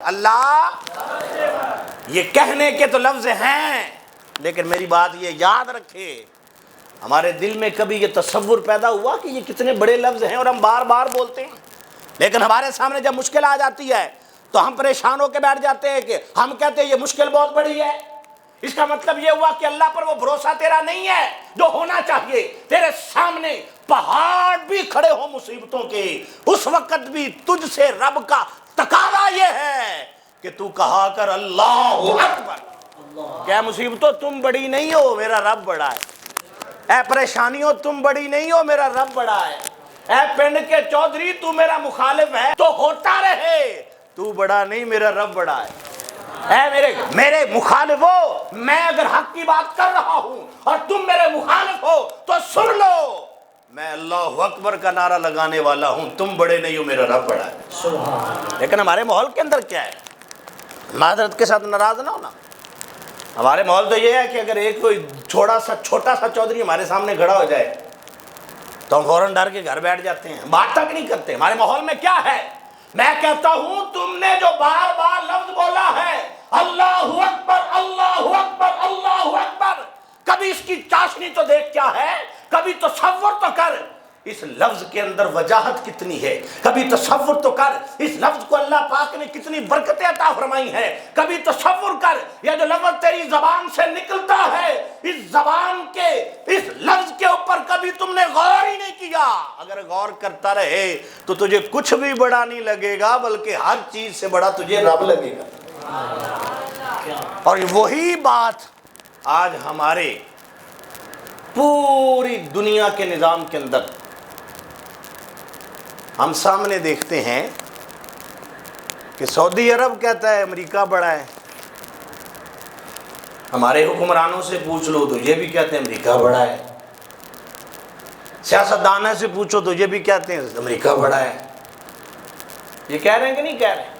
اللہ یہ کہنے کے تو لفظ ہیں، لیکن میری بات یہ یاد رکھے، ہمارے دل میں کبھی یہ تصور پیدا ہوا کہ یہ کتنے بڑے لفظ ہیں اور ہم بار بار بولتے ہیں، لیکن ہمارے سامنے جب مشکل آ جاتی ہے تو ہم پریشان ہو کے بیٹھ جاتے ہیں کہ ہم کہتے ہیں یہ مشکل بہت بڑی ہے۔ اس کا مطلب یہ ہوا کہ اللہ پر وہ بھروسہ تیرا نہیں ہے جو ہونا چاہیے۔ تیرے سامنے پہاڑ بھی کھڑے ہوں مصیبتوں کے، اس وقت بھی تجھ سے رب کا تقاضا یہ ہے کہ تو کہا کر اللہ اکبر۔ کیا مصیبتوں تم بڑی نہیں ہو، میرا رب بڑا ہے۔ اے پریشانیوں تم بڑی نہیں ہو، میرا رب بڑا ہے۔ اے پنڈ کے چودھری تو میرا مخالف ہے تو ہوتا رہے، تو بڑا نہیں، میرا رب بڑا ہے۔ اے میرے مخالف ہو، میں اگر حق کی بات کر رہا ہوں اور تم میرے مخالف ہو تو سن لو، میں اللہ اکبر کا نعرہ لگانے والا ہوں، تم بڑے نہیں ہو، میرا رب بڑا ہے۔ لیکن ہمارے ماحول کے اندر کیا ہے، معذرت کے ساتھ ناراض نہ ہونا، ہمارے ماحول تو یہ ہے کہ اگر ایک کوئی چھوٹا سا چودھری ہمارے سامنے کھڑا ہو جائے تو ہم فوراً ڈر کے گھر بیٹھ جاتے ہیں، بات تک نہیں کرتے۔ ہمارے ماحول میں کیا ہے، میں کہتا ہوں تم نے جو بار بار لفظ بولا ہے اللہ اکبر اللہ اکبر اللہ اکبر، کبھی اس کی چاشنی تو دیکھ کیا ہے، کبھی تصور تو کر اس لفظ کے اندر وجاہت کتنی ہے، کبھی تصور تو کر اس لفظ کو اللہ پاک نے کتنی برکتیں عطا فرمائی ہیں، کبھی تصور کر یہ جو لفظ تیری زبان سے نکلتا ہے اس زبان کے اس لفظ کے اوپر کبھی تم نے غور ہی نہیں کیا۔ اگر غور کرتا رہے تو تجھے کچھ بھی بڑا نہیں لگے گا، بلکہ ہر چیز سے بڑا تجھے رب لگے گا۔ اور وہی بات آج ہمارے پوری دنیا کے نظام کے اندر ہم سامنے دیکھتے ہیں کہ سعودی عرب کہتا ہے امریکہ بڑا ہے، ہمارے حکمرانوں سے پوچھ لو تو یہ بھی کہتے ہیں امریکہ بڑا ہے، سیاستدانوں سے پوچھو تو یہ بھی کہتے ہیں امریکہ بڑا ہے۔ یہ کہہ رہے ہیں کہ نہیں کہہ رہے ہیں؟